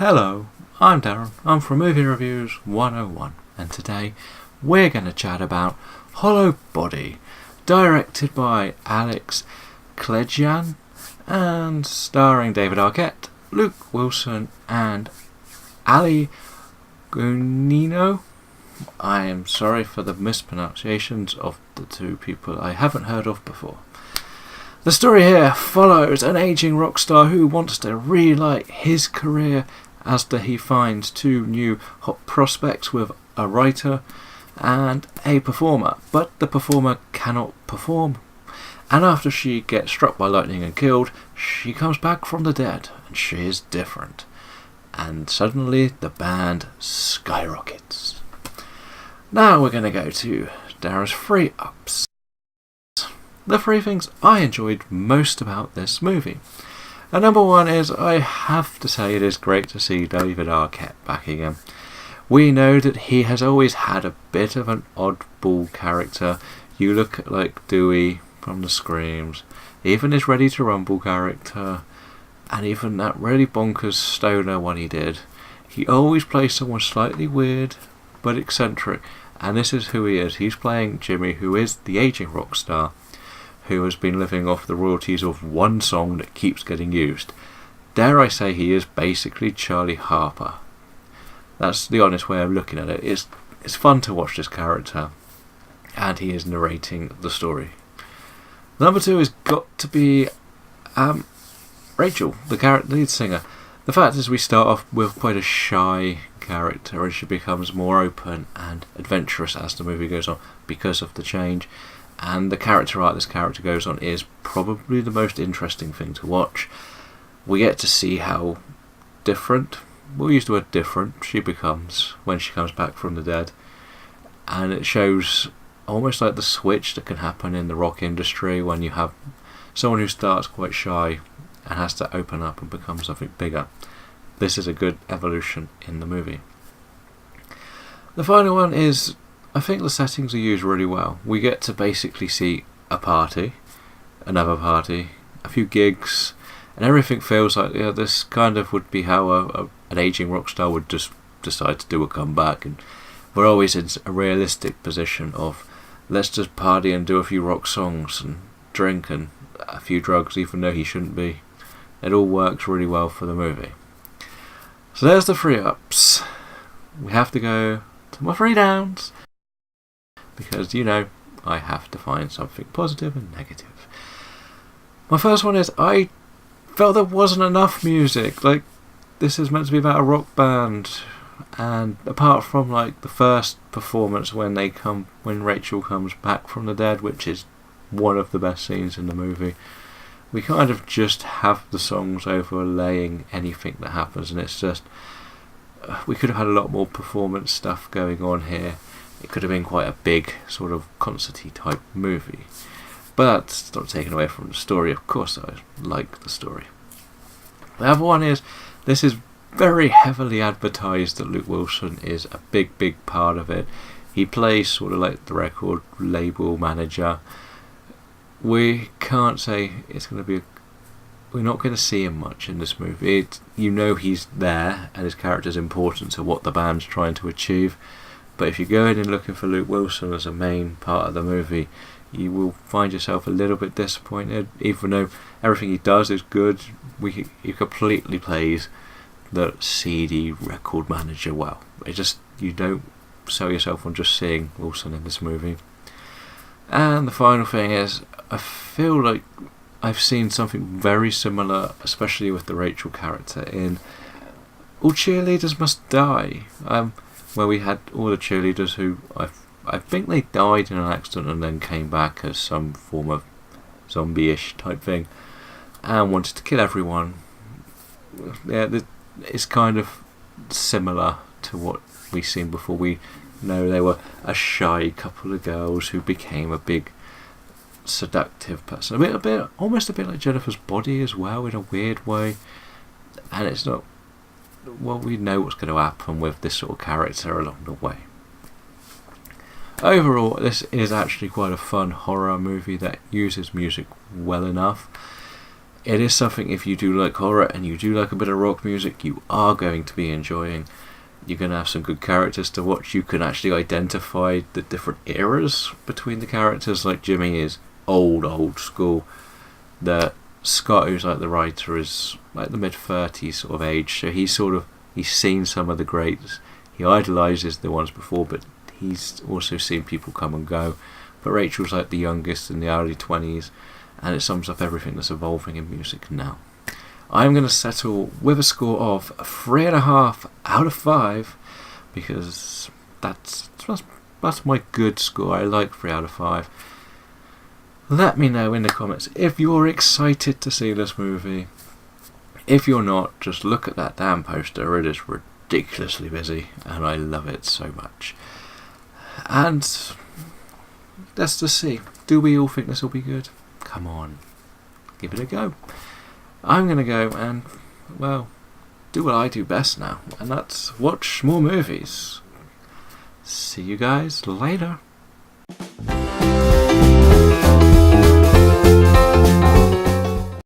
Hello, I'm Darren. I'm from Movie Reviews 101, and today we're going to chat about Hollow Body, directed by Alex Kledjian and starring David Arquette, Luke Wilson, and Ali Gunino. I am sorry for the mispronunciations of the two people I haven't heard of before. The story here follows an aging rock star who wants to relight his career after he finds two new hot prospects with a writer and a performer, but the performer cannot perform. And after she gets struck by lightning and killed, she comes back from the dead, and she is different. And suddenly the band skyrockets. Now we're going to go to Darren's 3 ups. The 3 things I enjoyed most about this movie. And number 1 is, I have to say it is great to see David Arquette back again. We know that he has always had a bit of an oddball character. You look at like Dewey from the Screams, even his Ready to Rumble character, and even that really bonkers stoner one he did. He always plays someone slightly weird but eccentric, and this is who he is. He's playing Jimmy, who is the aging rock star who has been living off the royalties of one song that keeps getting used. Dare I say he is basically Charlie Harper. That's the honest way of looking at it. It's fun to watch this character, and he is narrating the story. Number 2 has got to be Rachel, the lead singer. The fact is, we start off with quite a shy character, and she becomes more open and adventurous as the movie goes on because of the change. And the character arc this character goes on is probably the most interesting thing to watch. We get to see how different, we'll use the word different, she becomes when she comes back from the dead. And it shows almost like the switch that can happen in the rock industry when you have someone who starts quite shy and has to open up and become something bigger. This is a good evolution in the movie. The final one is, I think the settings are used really well. We get to basically see a party, another party, a few gigs, and everything feels like this kind of would be how an aging rock star would just decide to do a comeback. And we're always in a realistic position of, let's just party and do a few rock songs and drink and a few drugs, even though he shouldn't be. It all works really well for the movie. So there's the 3 ups. We have to go to my 3 downs, because I have to find something positive and negative. My first one is, I felt there wasn't enough music. Like, this is meant to be about a rock band, and apart from like the first performance when Rachel comes back from the dead, which is one of the best scenes in the movie, we kind of just have the songs overlaying anything that happens, and it's just, we could have had a lot more performance stuff going on here. It could have been quite a big sort of concerty type movie, but it's not taken away from the story. Of course I like the story. The other one is, this is very heavily advertised that Luke Wilson is a big part of it. He plays sort of like the record label manager. We can't say it's going to be we're not going to see him much in this movie. He's there and his character's important to what the band's trying to achieve. But if you go in and looking for Luke Wilson as a main part of the movie, you will find yourself a little bit disappointed. Even though everything he does is good, he completely plays the seedy record manager well. You don't sell yourself on just seeing Wilson in this movie. And the final thing is, I feel like I've seen something very similar, especially with the Rachel character, in All Cheerleaders Must Die. Where we had all the cheerleaders who I think they died in an accident and then came back as some form of zombie-ish type thing and wanted to kill everyone. Yeah, it's kind of similar to what we've seen before. We know they were a shy couple of girls who became a big seductive person. Almost a bit like Jennifer's Body as well, in a weird way. And it's not, well, we know what's going to happen with this sort of character along the way. Overall, this is actually quite a fun horror movie that uses music well enough. it is something, if you do like horror and you do like a bit of rock music, you are going to be enjoying. You're going to have some good characters to watch. You can actually identify the different eras between the characters. Like Jimmy is old school. The Scott, who's like the writer, is like the mid-30s sort of age, so he's seen some of the greats. He idolises the ones before, but he's also seen people come and go. But Rachel's like the youngest in the early 20s, and it sums up everything that's evolving in music now. I'm going to settle with a score of 3.5 out of 5, because that's my good score. I like 3 out of 5. Let me know in the comments if you're excited to see this movie. If you're not, just look at that damn poster. It is ridiculously busy, and I love it so much. And let's just see. Do we all think this will be good? Come on, give it a go. I'm going to go and, well, do what I do best now, and that's watch more movies. See you guys later.